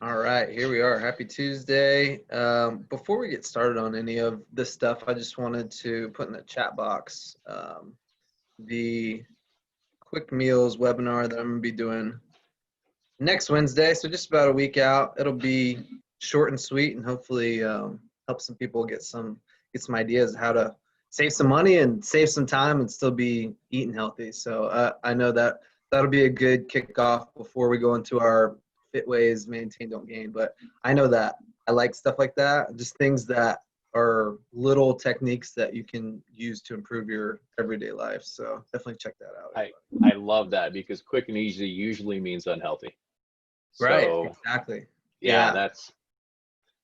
All right, here we are. Happy Tuesday. Before we get started on any of this stuff, I just wanted to put in the chat box the quick meals webinar that I'm going to be doing next Wednesday. So just about a week out. It'll be short and sweet, and hopefully help some people get some ideas how to save some money and save some time and still be eating healthy. So I know that that'll be a good kickoff before we go into our fit ways, maintain, don't gain. But I know that I like stuff like that, just things that are little techniques that you can use to improve your everyday life. So definitely check that out. I love that, because quick and easy usually means unhealthy. Right, So exactly. yeah, Yeah.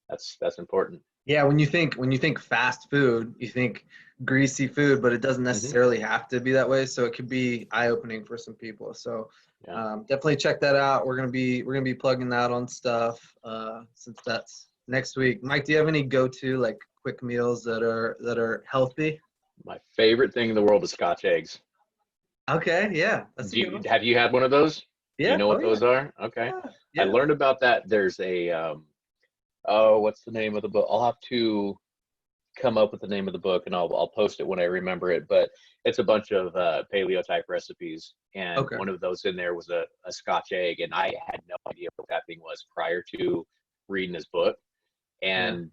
that's important. Yeah, when you think fast food, you think greasy food, but it doesn't necessarily have to be that way. So it could be eye-opening for some people. So Yeah. definitely check that out. We're gonna be plugging that on stuff since that's next week. Mike, do you have any go-to like quick meals that are healthy? My favorite thing in the world is Scotch eggs. Okay, yeah, that's a good one. Have you had one of those? Do you Yeah, know what those are? Okay. I yeah. learned about that. There's a oh, what's the name of the book? I'll have to come up with the name of the book, and I'll post it when I remember it. But it's a bunch of paleo type recipes, and Okay. one of those in there was a Scotch egg, and I had no idea what that thing was prior to reading this book. And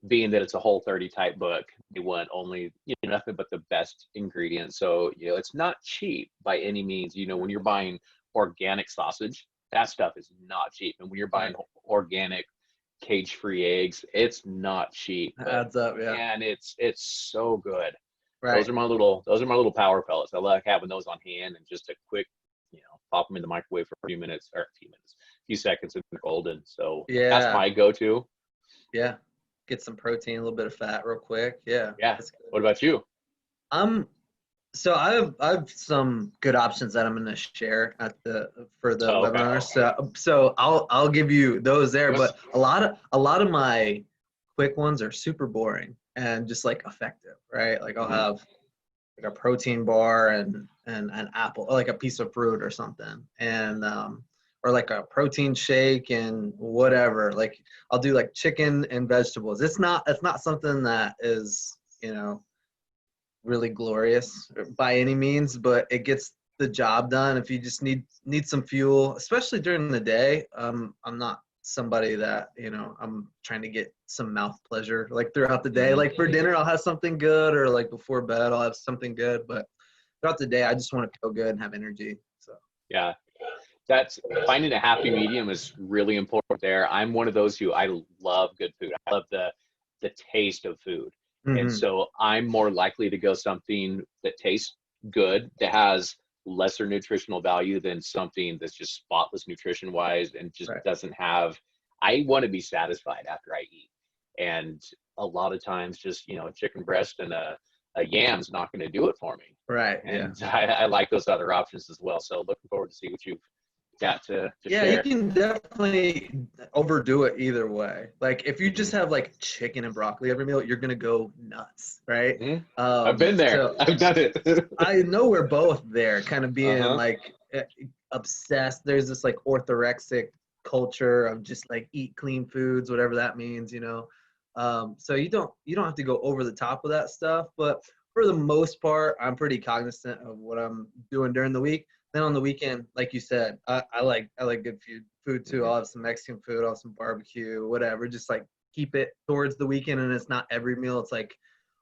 being that it's a Whole30 type book, they want only nothing but the best ingredients. So it's not cheap by any means. When you're buying organic sausage, that stuff is not cheap, and when you're buying organic cage-free eggs, it's not cheap. It adds up, yeah. And it's so good. Right. Those are my little power pellets. I like having those on hand, and just a quick, pop them in the microwave for a few few seconds, and they're golden. So that's my go-to. Yeah, get some protein, a little bit of fat real quick. Yeah. Yeah. What about you? So I have some good options that I'm going to share for the okay. webinar. So I'll give you those there, but a lot of my quick ones are super boring and just like effective, right? Like I'll have like a protein bar and an apple, like a piece of fruit or something, and or like a protein shake and whatever. Like I'll do like chicken and vegetables. It's not something that is, really glorious by any means, but it gets the job done. If you just need some fuel, especially during the day. I'm not somebody that, I'm trying to get some mouth pleasure like throughout the day. Like for dinner, I'll have something good, or like before bed, I'll have something good. But throughout the day, I just want to feel good and have energy. So yeah. That's finding a happy medium is really important there. I'm one of those who I love good food. I love the taste of food. And so I'm more likely to go something that tastes good, that has lesser nutritional value than something that's just spotless nutrition wise and just doesn't have, I want to be satisfied after I eat. And a lot of times just, a chicken breast and a yam's not going to do it for me. Right. And I like those other options as well. So looking forward to see what you've got to share. You can definitely overdo it either way. Like if you just have like chicken and broccoli every meal, you're gonna go nuts, right? I've been there. So I've done it. I know we're both there, kind of being like obsessed. There's this like orthorexic culture of just like eat clean foods, whatever that means, So you don't have to go over the top with that stuff, but for the most part, I'm pretty cognizant of what I'm doing during the week. Then on the weekend, like you said, I like good food too. I'll have some Mexican food, I'll have some barbecue, whatever. Just like keep it towards the weekend, and it's not every meal. It's like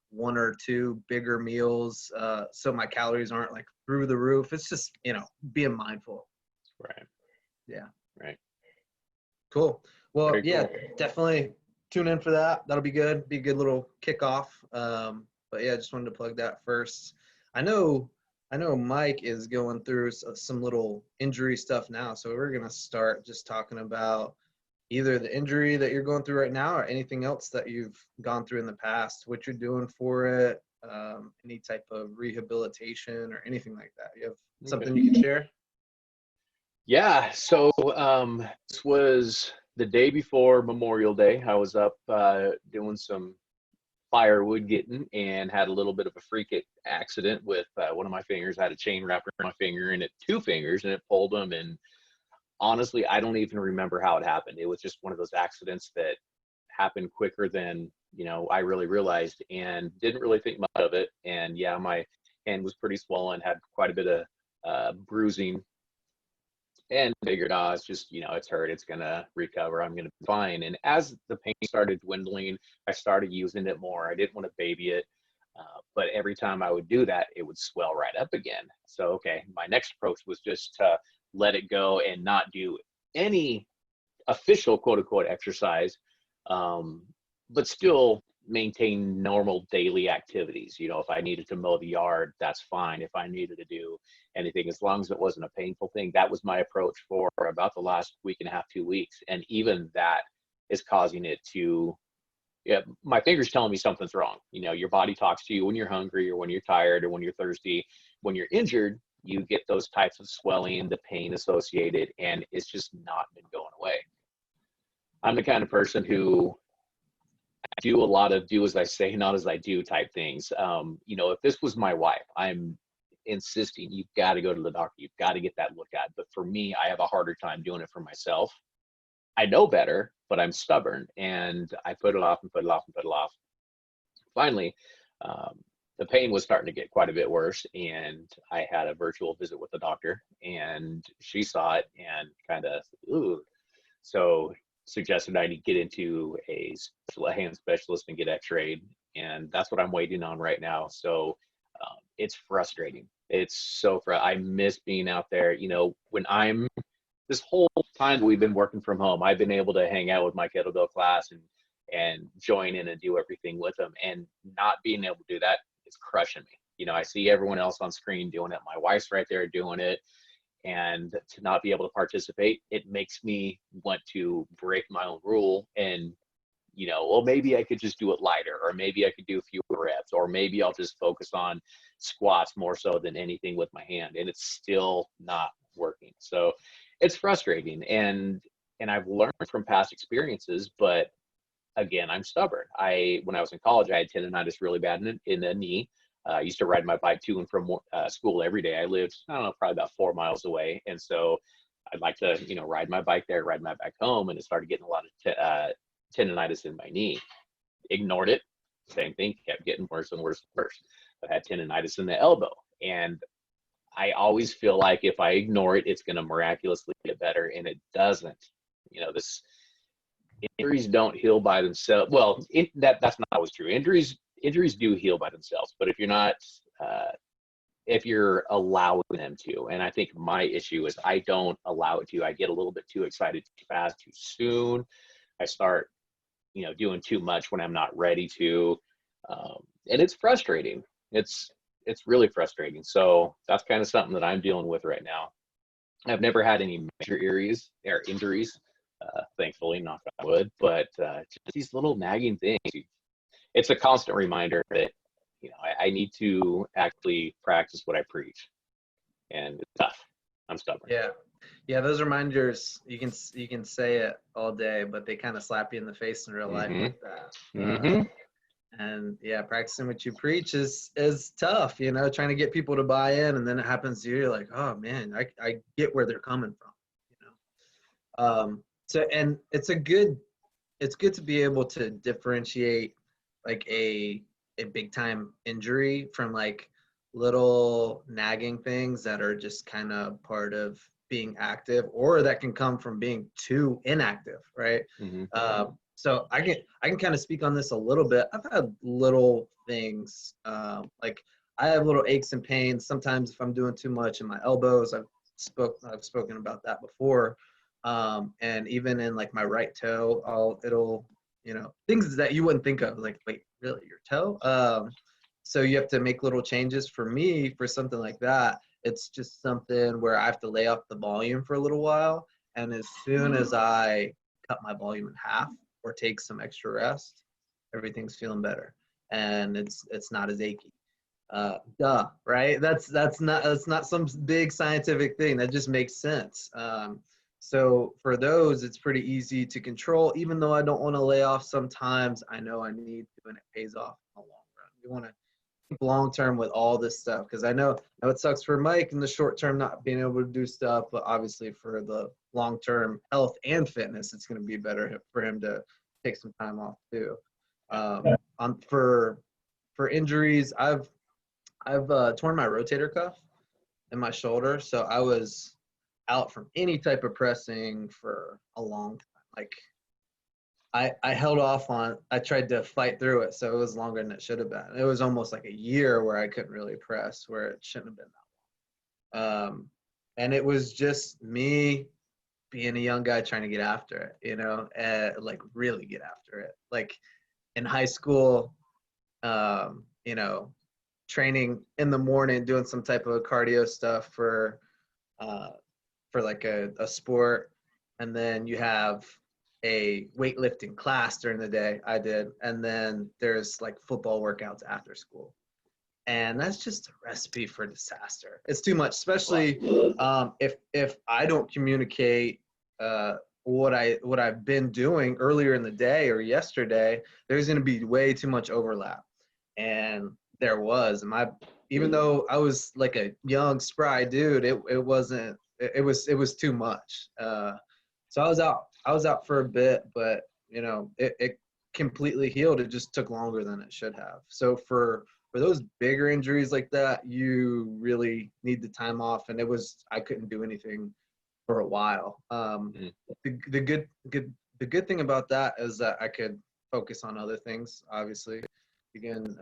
one or two bigger meals, so my calories aren't like through the roof. It's just being mindful. Right. Yeah. Right. Cool. Well, Very cool. definitely tune in for that. That'll be good. Be a good little kickoff. But yeah, just wanted to plug that first. I know Mike is going through some little injury stuff now, so we're gonna start just talking about either the injury that you're going through right now or anything else that you've gone through in the past, what you're doing for it, any type of rehabilitation or anything like that. You have something you can share? Yeah. So this was the day before Memorial Day. I was up doing some firewood getting and had a little bit of a freak accident with one of my fingers. I had a chain wrapped around my finger and it 2 fingers, and it pulled them, and honestly, I don't even remember how it happened. It was just one of those accidents that happened quicker than, I really realized, and didn't really think much of it. And yeah, my hand was pretty swollen, had quite a bit of bruising, and figured, it's just, it's hurt, it's gonna recover, I'm gonna be fine. And as the pain started dwindling, I started using it more. I didn't want to baby it, but every time I would do that, it would swell right up again. So okay, my next approach was just to let it go and not do any official quote unquote exercise, but still maintain normal daily activities. If I needed to mow the yard, that's fine. If I needed to do anything, as long as it wasn't a painful thing. That was my approach for about the last week and a half, 2 weeks. And even that is causing it to, yeah, my finger's telling me something's wrong. Your body talks to you when you're hungry or when you're tired or when you're thirsty. When you're injured, you get those types of swelling, the pain associated, and it's just not been going away. I'm the kind of person who do a lot of do as I say, not as I do type things. If this was my wife, I'm insisting, you've got to go to the doctor. You've got to get that looked at. But for me, I have a harder time doing it for myself. I know better, but I'm stubborn, and I put it off and put it off and put it off. Finally, the pain was starting to get quite a bit worse, and I had a virtual visit with the doctor, and she saw it and kind of, ooh. So suggested I need to get into a hand specialist and get x-rayed, and that's what I'm waiting on right now. So it's frustrating. It's so I miss being out there. When I'm this whole time that we've been working from home, I've been able to hang out with my kettlebell class and join in and do everything with them, and not being able to do that is crushing me. I see everyone else on screen doing it. My wife's right there doing it. And to not be able to participate, it makes me want to break my own rule and, well, maybe I could just do it lighter, or maybe I could do fewer reps, or maybe I'll just focus on squats more so than anything with my hand. And it's still not working. So it's frustrating. And I've learned from past experiences, but again, I'm stubborn. When I was in college, I had tendonitis really bad in the knee. I used to ride my bike to and from school every day. I lived, I don't know, probably about 4 miles away. And so I'd like to, ride my bike there, ride my bike home. And it started getting a lot of tendonitis in my knee. Ignored it. Same thing, kept getting worse and worse and worse. I had tendonitis in the elbow. And I always feel like if I ignore it, it's going to miraculously get better. And it doesn't. Injuries don't heal by themselves. Well, that's not always true. Injuries do heal by themselves, but if you're not, if you're allowing them to, and I think my issue is I don't allow it to. I get a little bit too excited too fast, too soon. I start, doing too much when I'm not ready to, and it's frustrating. It's really frustrating. So that's kind of something that I'm dealing with right now. I've never had any major injuries, thankfully, knock on wood, but just these little nagging things. It's a constant reminder that, I need to actually practice what I preach, and it's tough. I'm stubborn. Yeah. Those reminders, you can say it all day, but they kind of slap you in the face in real life like that. And yeah, practicing what you preach is tough. Trying to get people to buy in, and then it happens to you. You're like, oh man, I get where they're coming from. So, and it's good to be able to differentiate like a big time injury from like little nagging things that are just kind of part of being active, or that can come from being too inactive, right? So I can kind of speak on this a little bit. I've had little things, like I have little aches and pains sometimes if I'm doing too much in my elbows. I've spoken about that before. And even in like my right toe, it'll things that you wouldn't think of, like, wait, really, your toe? So you have to make little changes. For me, for something like that, it's just something where I have to lay off the volume for a little while. And as soon as I cut my volume in half or take some extra rest, everything's feeling better. And it's not as achy. Right? That's not some big scientific thing. That just makes sense. So for those, it's pretty easy to control. Even though I don't want to lay off sometimes, I know I need to, and it pays off in the long run. long term with all this stuff, because I know it sucks for Mike in the short term not being able to do stuff, but obviously for the long term health and fitness, it's going to be better for him to take some time off too. On for injuries, I've torn my rotator cuff in my shoulder, so I was out from any type of pressing for a long time. Like I held off on, I tried to fight through it, so it was longer than it should have been. It was almost like a year where I couldn't really press, where it shouldn't have been that long. And it was just me being a young guy trying to get after it, like really get after it. Like in high school, you know, training in the morning, doing some type of cardio stuff for like a sport, and then you have a weightlifting class during the day. I did, and then there's like football workouts after school, and that's just a recipe for disaster. It's too much, especially if I don't communicate what I've been doing earlier in the day or yesterday. There's going to be way too much overlap, and there was. And even though I was like a young spry dude, it wasn't. It was too much. So I was out for a bit, but it completely healed. It just took longer than it should have. So for those bigger injuries like that, you really need the time off, and I couldn't do anything for a while. The good thing about that is that I could focus on other things. Obviously, you can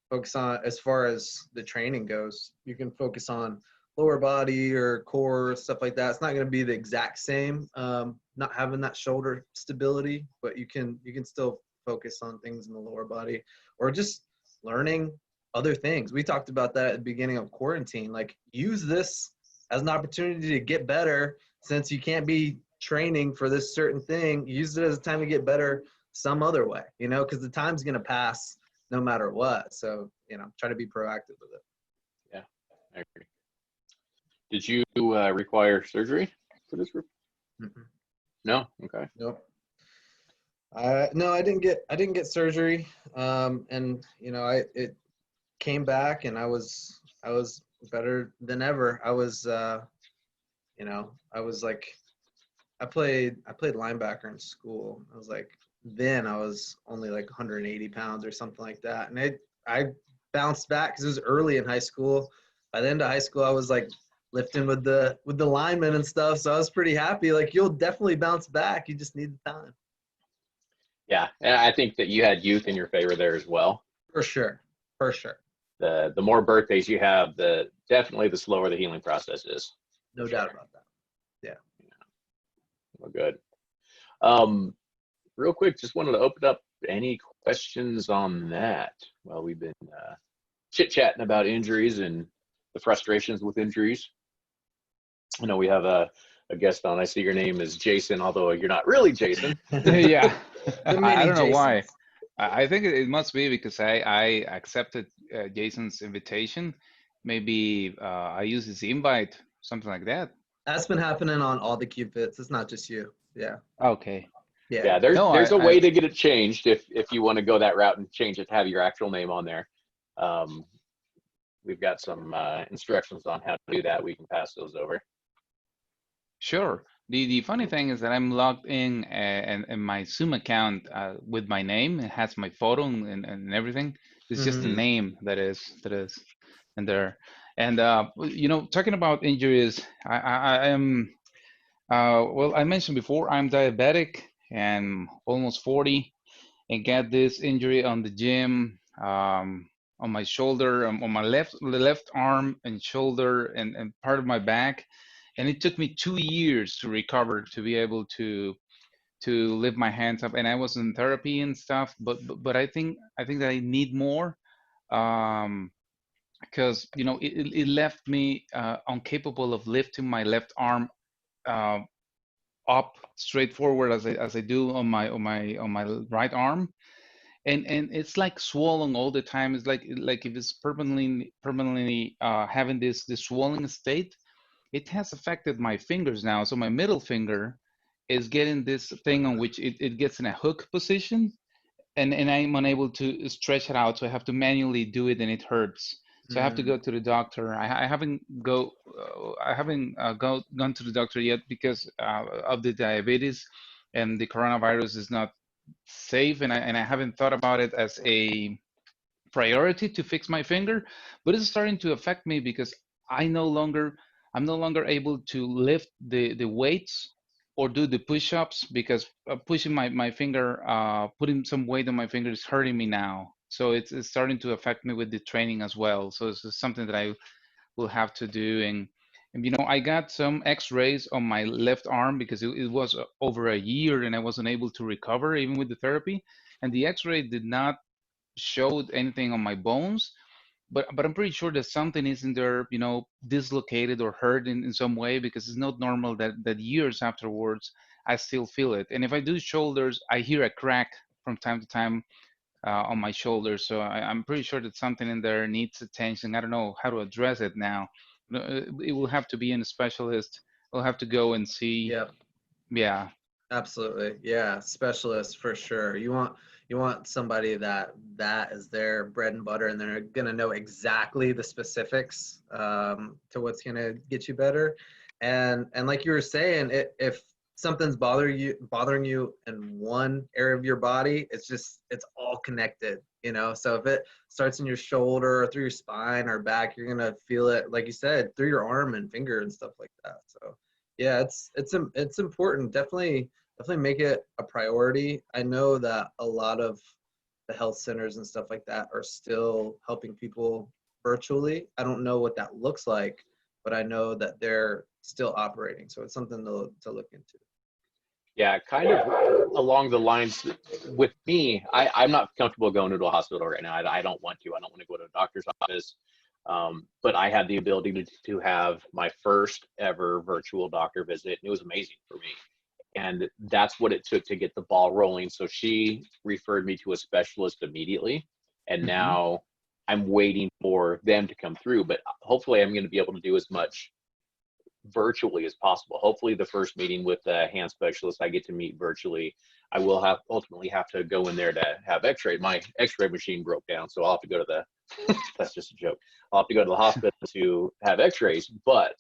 focus on, as far as the training goes, you can focus on lower body or core, stuff like that. It's not going to be the exact same, not having that shoulder stability, but you can still focus on things in the lower body, or just learning other things. We talked about that at the beginning of quarantine. Like, use this as an opportunity to get better. Since you can't be training for this certain thing, use it as a time to get better some other way, because the time's going to pass no matter what. So, try to be proactive with it. Yeah, I agree. Did you require surgery for this group? Mm-hmm. No. Okay. Nope. No, I didn't get surgery. And it came back, and I was better than ever. I was I played linebacker in school. I was only like 180 pounds or something like that. And I bounced back because it was early in high school. By the end of high school, I was like lifting with the linemen and stuff. So I was pretty happy. Like, you'll definitely bounce back. You just need the time. Yeah, and I think that you had youth in your favor there as well. For sure. The more birthdays you have, definitely the slower the healing process is. No doubt about that. Yeah. Well, good. Real quick, just wanted to open up any questions on that. Well, we've been chit-chatting about injuries and the frustrations with injuries. I know we have a guest on. I see your name is Jason, although you're not really Jason. Yeah. I don't know Jasons. why. I think it must be because I accepted Jason's invitation. Maybe I used his invite, something like that. That's been happening on all the CubeFits. It's not just you. Yeah. Okay. Yeah, there's a way to get it changed if you want to go that route and change it to have your actual name on there. We've got some instructions on how to do that. We can pass those over. Sure. The funny thing is that I'm logged in and my Zoom account with my name. It has my photo and everything. It's just the name that is in there. And talking about injuries, I am well, I mentioned before, I'm diabetic and almost 40, and got this injury on the gym, on my shoulder, on my left arm and shoulder, and part of my back. And it took me 2 years to recover, to be able to lift my hands up. And I was in therapy and stuff, but I think that I need more, because it left me incapable of lifting my left arm up straight forward as I do on my right arm. And it's like swollen all the time. It's like if it's permanently having this swollen state. It has affected my fingers now. So my middle finger is getting this thing on which it gets in a hook position, and I'm unable to stretch it out, so I have to manually do it, and it hurts. So I have to go to the doctor. I haven't gone to the doctor yet because of the diabetes, and the coronavirus is not safe, and I haven't thought about it as a priority to fix my finger, but it's starting to affect me because I no longer I'm no longer able to lift the weights or do the push-ups because pushing my finger, putting some weight on my finger is hurting me now. So it's starting to affect me with the training as well. So it's just something that I will have to do. And I got some X-rays on my left arm because it was over a year and I wasn't able to recover even with the therapy. And the X-ray did not showed anything on my bones, but I'm pretty sure that something is in there, dislocated or hurt in some way because it's not normal that years afterwards I still feel it. And if I do shoulders, I hear a crack from time to time on my shoulders. So I'm pretty sure that something in there needs attention. I don't know how to address it now. It will have to be in a specialist. I'll have to go and see. Yep. Yeah. Absolutely. Yeah, specialist for sure. You want somebody that is their bread and butter, and they're gonna know exactly the specifics to what's gonna get you better. And like you were saying, if something's bothering you in one area of your body, it's all connected, So if it starts in your shoulder or through your spine or back, you're gonna feel it, like you said, through your arm and finger and stuff like that. So yeah, it's important. Definitely make it a priority. I know that a lot of the health centers and stuff like that are still helping people virtually. I don't know what that looks like, but I know that they're still operating. So it's something to look into. Yeah, kind of along the lines with me, I'm not comfortable going to a hospital right now. I don't want to. I don't want to go to a doctor's office. But I had the ability to have my first ever virtual doctor visit. It was amazing for me. And that's what it took to get the ball rolling. So she referred me to a specialist immediately. And Hmm. now I'm waiting for them to come through. But hopefully, I'm going to be able to do as much virtually as possible. Hopefully, the first meeting with the hand specialist I get to meet virtually. I will ultimately have to go in there to have X-ray. My X-ray machine broke down, so I'll have to go to the. That's just a joke. I'll have to go to the hospital to have X-rays, but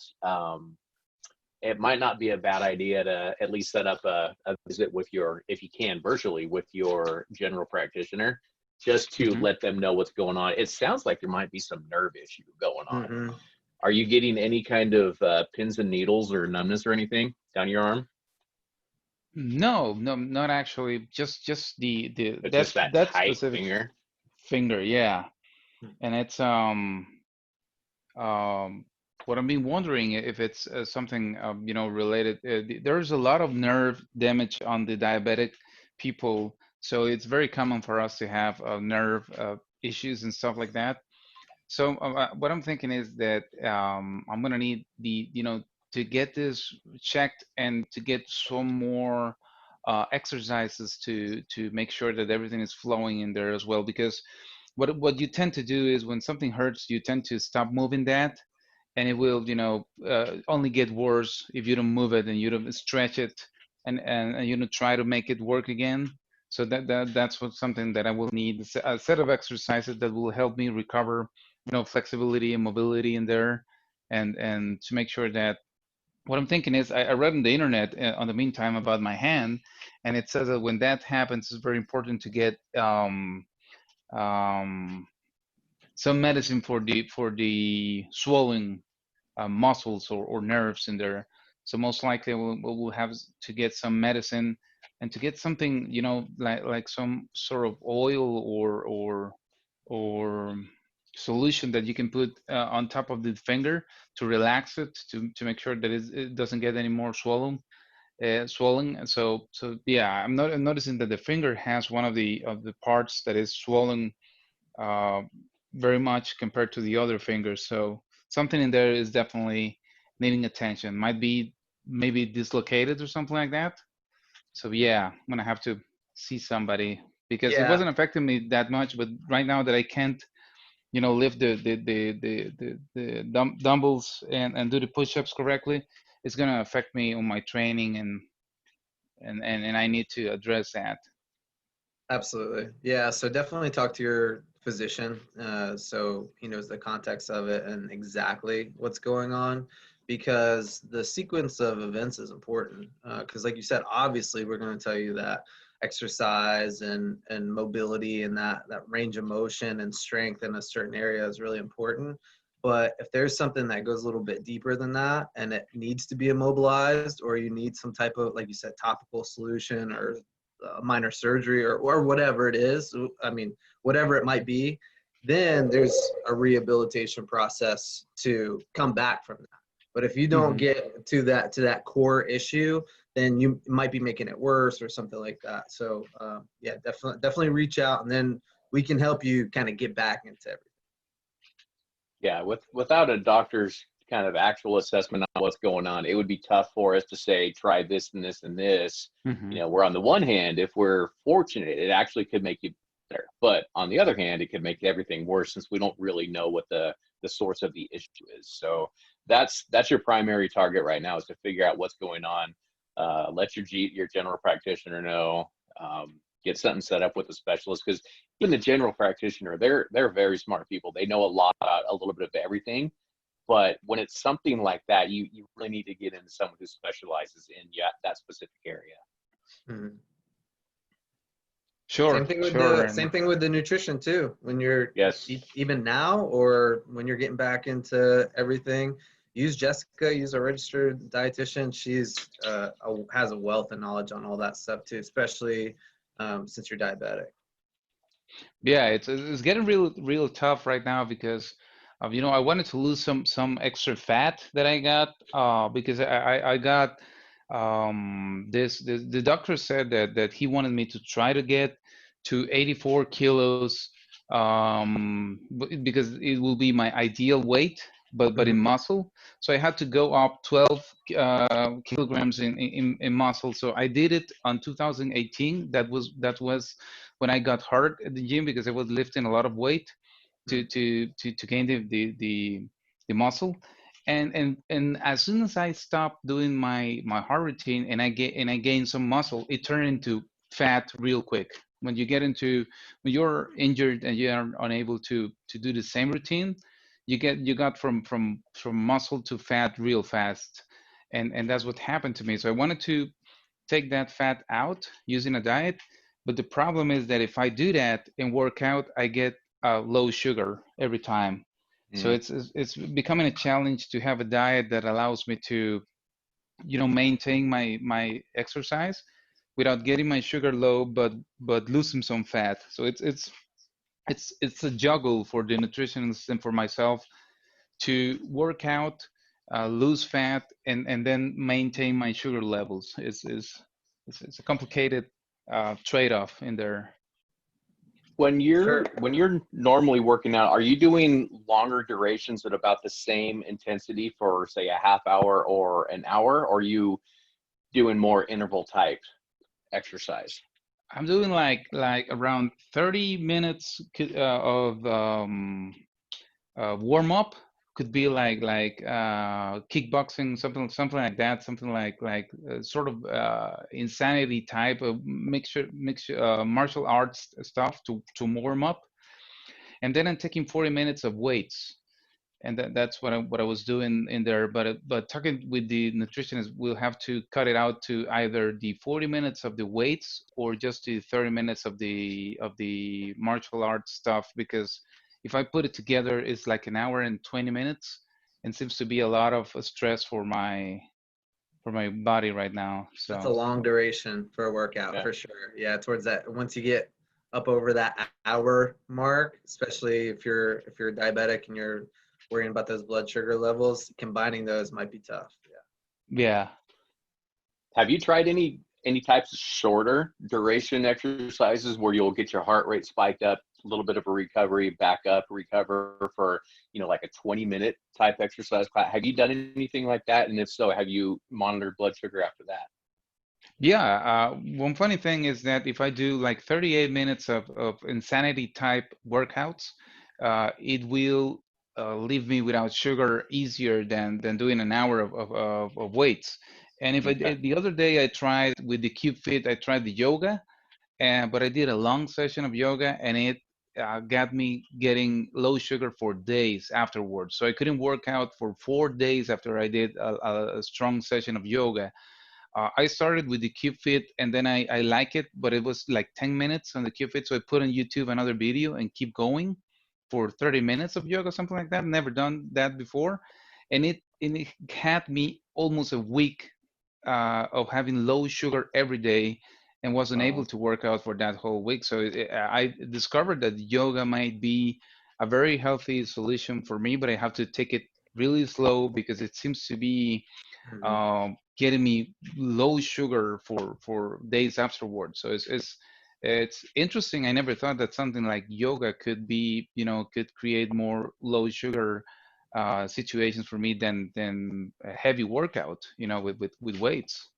it might not be a bad idea to at least set up a visit with if you can, virtually with your general practitioner, just to Hmm. let them know what's going on. It sounds like there might be some nerve issue going on. Mm-hmm. Are you getting any kind of pins and needles or numbness or anything down your arm? No, no, not actually. Just the But just that that tight specific finger? finger, yeah. And it's um what I've been wondering if it's something related. There's a lot of nerve damage on the diabetic people, so it's very common for us to have nerve issues and stuff like that. So what I'm thinking is that I'm gonna need to get this checked and to get some more exercises to make sure that everything is flowing in there as well. Because what you tend to do is when something hurts, you tend to stop moving that, and it will only get worse if you don't move it and you don't stretch it and try to make it work again. So that's what something that I will need, a set of exercises that will help me recover flexibility and mobility in there, and to make sure that what I'm thinking is I read on the internet on the meantime about my hand, and it says that when that happens, it's very important to get um, some medicine for the swollen muscles or nerves in there. So most likely we'll have to get some medicine and to get something, like some sort of oil or solution that you can put on top of the finger to relax it to make sure that it doesn't get any more swollen. And so yeah, I'm noticing that the finger has one of the parts that is swollen uh, very much compared to the other fingers. So something in there is definitely needing attention. Might be maybe dislocated or something like that. So yeah, I'm gonna have to see somebody because it Yeah, wasn't affecting me that much. But right now that I can't, lift the dumbbells and do the push-ups correctly, it's gonna affect me on my training and I need to address that. Absolutely. Yeah. So definitely talk to your physician so he knows the context of it and exactly what's going on, because the sequence of events is important. Because, like you said, obviously we're going to tell you that exercise and mobility and that range of motion and strength in a certain area is really important. But if there's something that goes a little bit deeper than that and it needs to be immobilized, or you need some type of, like you said, topical solution or minor surgery or whatever it is, I mean, whatever it might be, then there's a rehabilitation process to come back from that. But if you don't Hmm. get to that core issue, then you might be making it worse or something like that. So yeah, definitely reach out, and then we can help you kind of get back into everything. Yeah, without a doctor's kind of actual assessment on what's going on, it would be tough for us to say try this and this and this. Hmm. Where on the one hand, if we're fortunate, it actually could make you better. But on the other hand, it could make everything worse since we don't really know what the source of the issue is. So that's your primary target right now, is to figure out what's going on. Let your general practitioner know. Get something set up with a specialist, because even the general practitioner, they're very smart people. They know a lot about a little bit of everything. But when it's something like that, you really need to get into someone who specializes in that specific area. Mhm. Sure, sure. And Same thing with the nutrition too. When you're Yes. even now, or when you're getting back into everything, use Jessica. Use a registered dietitian. She's has a wealth of knowledge on all that stuff too, especially since you're diabetic. yeah, it's getting real tough right now because I wanted to lose some extra fat that I got because I got this the doctor said that he wanted me to try to get to 84 kilos because it will be my ideal weight, but in Hmm. muscle. So I had to go up 12 kilograms in muscle. So I did it on 2018. That was when I got hurt at the gym because I was lifting a lot of weight to gain the muscle. And as soon as I stopped doing my heart routine and I gained some muscle, it turned into fat real quick. When you're injured and you are unable to do the same routine, you got from muscle to fat real fast. And that's what happened to me. So I wanted to take that fat out using a diet. But the problem is that if I do that and work out, I get low sugar every time. So Mm. it's becoming a challenge to have a diet that allows me to, maintain my exercise without getting my sugar low, but losing some fat. So it's a juggle for the nutritionist and for myself to work out, lose fat, and then maintain my sugar levels. It's a complicated trade-off in there. Sure. When you're normally working out, are you doing longer durations at about the same intensity for say a half hour or an hour, or are you doing more interval type exercise? I'm doing like around 30 minutes of warm up. Could be like kickboxing, something like that, something like sort of insanity type of mixture martial arts stuff to warm up, and then I'm taking 40 minutes of weights, and that's what I was doing in there. But talking with the nutritionist, we'll have to cut it out to either the 40 minutes of the weights or just the 30 minutes of the martial arts stuff, because if I put it together, it's like an hour and 20 minutes, and seems to be a lot of stress for my body right now. That's So a long duration for a workout Yeah. for sure. Yeah, towards that, once you get up over that hour mark, especially if you're diabetic and you're worrying about those blood sugar levels, combining those might be tough. Yeah. yeah. Have you tried any types of shorter duration exercises where you'll get your heart rate spiked up, a little bit of a recovery, back up, recover for, like a 20-minute type exercise class? Have you done anything like that? And if so, have you monitored blood sugar after that? Yeah, one funny thing is that if I do like 38 minutes of insanity type workouts, it will leave me without sugar easier than doing an hour of weights. And if I Okay. did, the other day I tried with the CubeFit, I tried the yoga, and but I did a long session of yoga, and it got me getting low sugar for days afterwards. So I couldn't work out for 4 days after I did a strong session of yoga. I started with the CubeFit, and then I like it, but it was like 10 minutes on the CubeFit, so I put on YouTube another video and keep going for 30 minutes of yoga, something like that. Never done that before, and it had me almost a week of having low sugar every day, and wasn't able Wow. to work out for that whole week. So I discovered that yoga might be a very healthy solution for me, but I have to take it really slow because it seems to be Mhm. getting me low sugar for days afterwards. So it's interesting. I never thought that something like yoga could be, could create more low sugar situations for me than a heavy workout, with weights.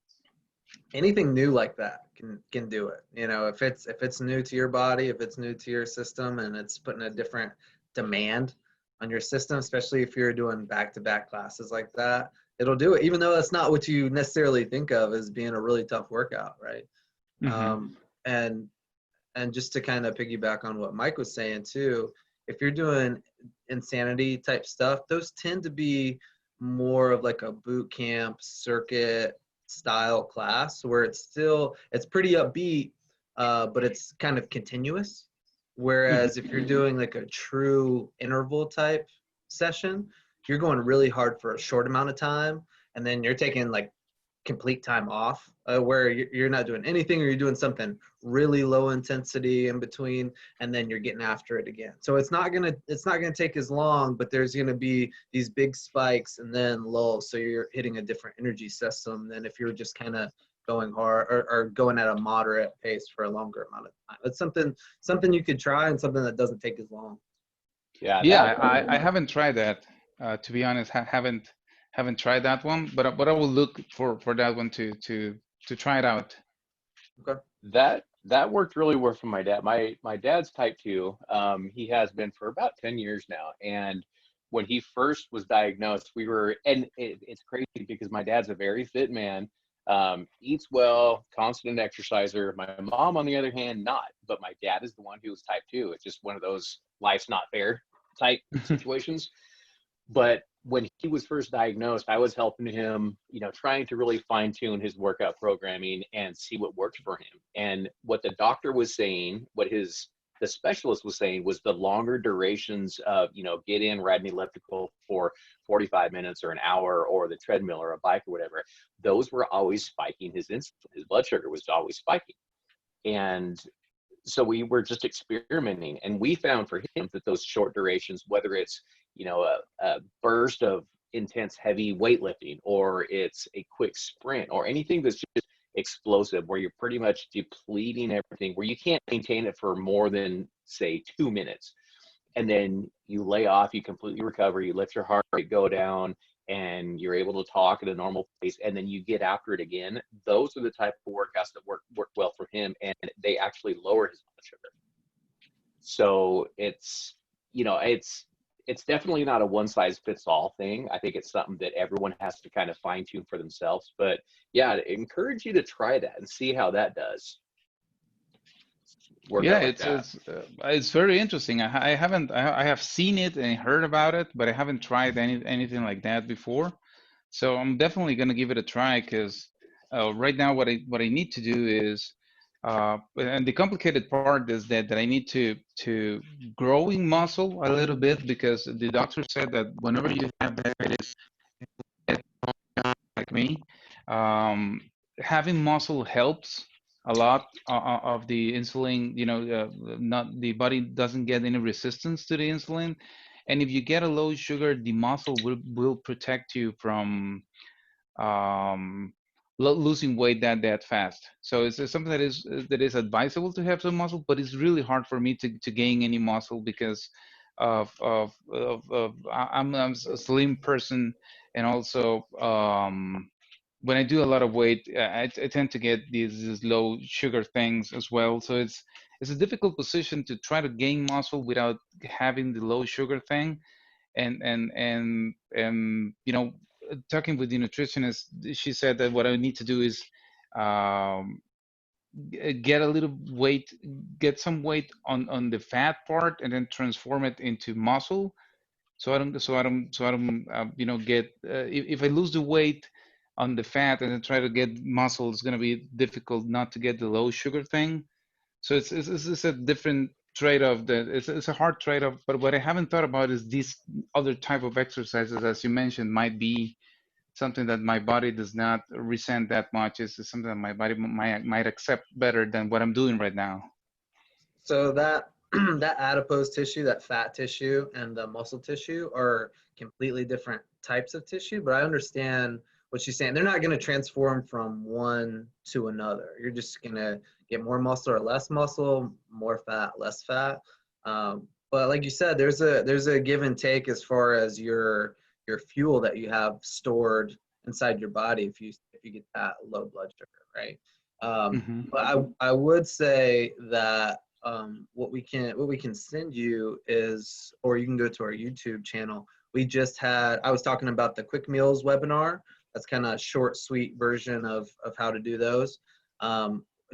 Anything new like that can do it. If it's new to your body, if it's new to your system, and it's putting a different demand on your system, especially if you're doing back-to-back classes like that, it'll do it. Even though that's not what you necessarily think of as being a really tough workout, right? Hmm. Um, and and just to kind of piggyback on what Mike was saying too, if you're doing insanity type stuff, those tend to be more of like a boot camp circuit style class where it's pretty upbeat, but it's kind of continuous. Hmm. Whereas if you're doing like a true interval type session, you're going really hard for a short amount of time, and then you're taking like complete time off, where you're not doing anything, or you're doing something really low intensity in between, and then you're getting after it again. So it's not gonna take as long, but there's gonna be these big spikes and then lulls, so you're hitting a different energy system than if you're just kind of going hard, or going at a moderate pace for a longer amount of time. It's something you could try, and something that doesn't take as long. Yeah, Yeah, that I haven't tried that. To be honest, haven't tried that one, but I will look for that one to try it out. Okay. that worked really well for my dad. My dad's type 2. He has been for about 10 years now. And when he first was diagnosed, it's crazy because my dad's a very fit man, eats well, constant exerciser. My mom, on the other hand, not. But my dad is the one who was type 2. It's just one of those life's not fair type situations. But when he was first diagnosed, I was helping him, trying to really fine tune his workout programming and see what worked for him. And what the doctor was saying, the specialist was saying, was the longer durations of, get in, ride an elliptical for 45 minutes or an hour, or the treadmill or a bike or whatever, those were always spiking his insulin. His blood sugar was always spiking. And so we were just experimenting, and we found for him that those short durations, whether it's a burst of intense heavy weightlifting, or it's a quick sprint, or anything that's just explosive where you're pretty much depleting everything, where you can't maintain it for more than, say, 2 minutes, and then you lay off, you completely recover, you let your heart rate go down, and you're able to talk at a normal pace, and then you get after it again. Those are the type of workouts that work well for him, and they actually lower his blood sugar. So it's definitely not a one size fits all thing. I think it's something that everyone has to kind of fine tune for themselves. But yeah, I encourage you to try that and see how that does. Yeah, Workout like that. it's very interesting. I haven't I have seen it and heard about it, but I haven't tried anything like that before. So I'm definitely gonna give it a try because right now what I need to do is and the complicated part is that I need to growing muscle a little bit because the doctor said that whenever you have diabetes like me, um, having muscle helps a lot of the insulin. Not the body doesn't get any resistance to the insulin, and if you get a low sugar, the muscle will protect you from um, losing weight that fast. So it's something that is advisable to have some muscle, but it's really hard for me to gain any muscle because I'm a slim person, and also when I do a lot of weight, I tend to get these low sugar things as well. So it's a difficult position to try to gain muscle without having the low sugar thing, and talking with the nutritionist, she said that what I need to do is um, get a little weight, get some weight on the fat part, and then transform it into muscle. Get if I lose the weight on the fat and then try to get muscle, it's gonna be difficult not to get the low sugar thing. So it's a different trade-off. That it's a hard trade-off. But what I haven't thought about is these other type of exercises, as you mentioned, might be something that my body does not resent that much. It's something that my body might accept better than what I'm doing right now. So that that adipose tissue, that fat tissue, and the muscle tissue are completely different types of tissue. But I understand what she's saying. They're not going to transform from one to another. You're just going to get more muscle or less muscle, more fat, less fat. But like you said, there's a give and take as far as your fuel that you have stored inside your body if you get that low blood sugar, right? But I would say that what we can send you is, or you can go to our YouTube channel. I was talking about the quick meals webinar. That's kind of a short, sweet version of how to do those.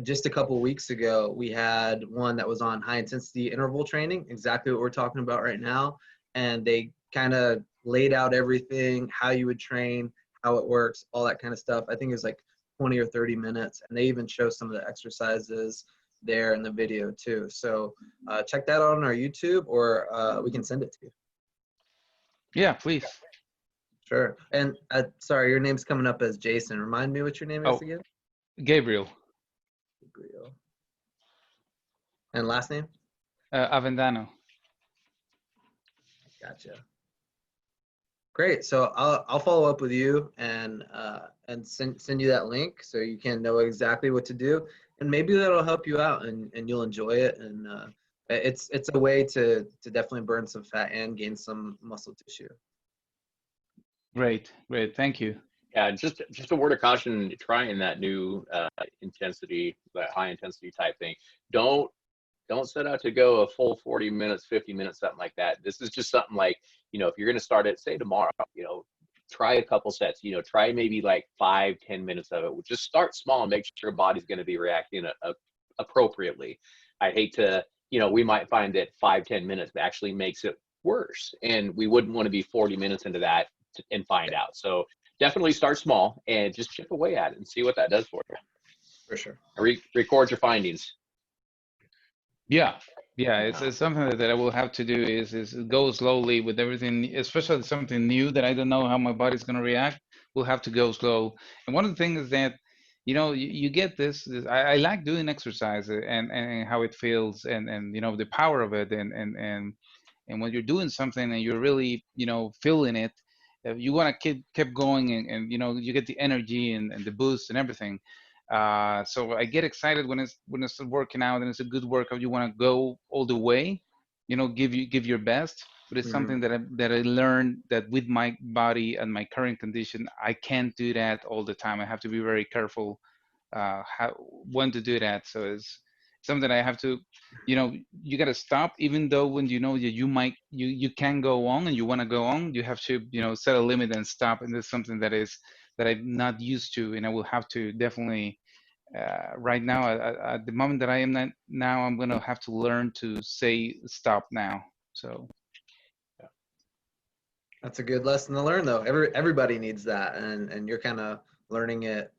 Just a couple weeks ago, we had one that was on high intensity interval training, exactly what we're talking about right now. And they kind of laid out everything, how you would train, how it works, all that kind of stuff. I think it was like 20 or 30 minutes. And they even show some of the exercises there in the video too. So check that out on our YouTube, or we can send it to you. Yeah, please. Sure. And sorry, your name's coming up as Jason. Remind me what your name is again. Gabriel. Gabriel. And last name? Avendano. Gotcha. Great. So I'll follow up with you and send you that link so you can know exactly what to do, and maybe that'll help you out and you'll enjoy it. And it's a way to definitely burn some fat and gain some muscle tissue. Great. Thank you. Yeah, just a word of caution: trying that new intensity, that high intensity type thing. Don't set out to go a full 40 minutes, 50 minutes, something like that. This is just something like, if you're going to start it, say tomorrow, try a couple sets, try maybe like 5-10 minutes of it. Just start small and make sure your body's going to be reacting appropriately. I hate to, we might find that 5-10 minutes actually makes it worse, and we wouldn't want to be 40 minutes into that and find out. So definitely start small and just chip away at it and see what that does for you. For sure. Record your findings. Yeah, it's something that I will have to do is go slowly with everything, especially something new that I don't know how my body's going to react. We'll have to go slow. And one of the things is that, you get this I like doing exercise and how it feels and the power of it and when you're doing something and you're really, feeling it, you want to keep going and you get the energy and the boost and everything. So I get excited when it's working out and it's a good workout. You want to go all the way, give your best. But it's something that I learned that with my body and my current condition, I can't do that all the time. I have to be very careful when to do that. So it's something that I have to, you got to stop, even though when you know that you can go on and you want to go on, you have to, set a limit and stop. And it's something that I'm not used to, and I will have to definitely right now at the moment that I am now, I'm going to have to learn to say stop now. So that's a good lesson to learn, though. Everybody needs that, and you're kind of learning it,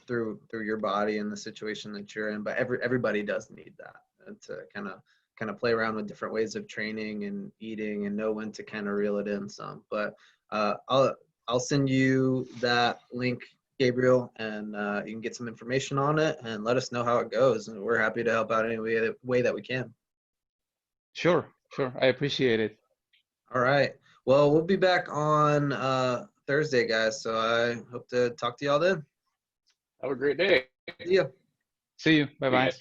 through your body and the situation that you're in. But everybody does need that, and to kind of play around with different ways of training and eating and know when to kind of reel it in some. But I'll send you that link, Gabriel, and you can get some information on it and let us know how it goes. And we're happy to help out any way that we can. Sure. I appreciate it. All right. Well, we'll be back on Thursday, guys. So I hope to talk to y'all then. Have a great day. See ya. See you. Bye-bye.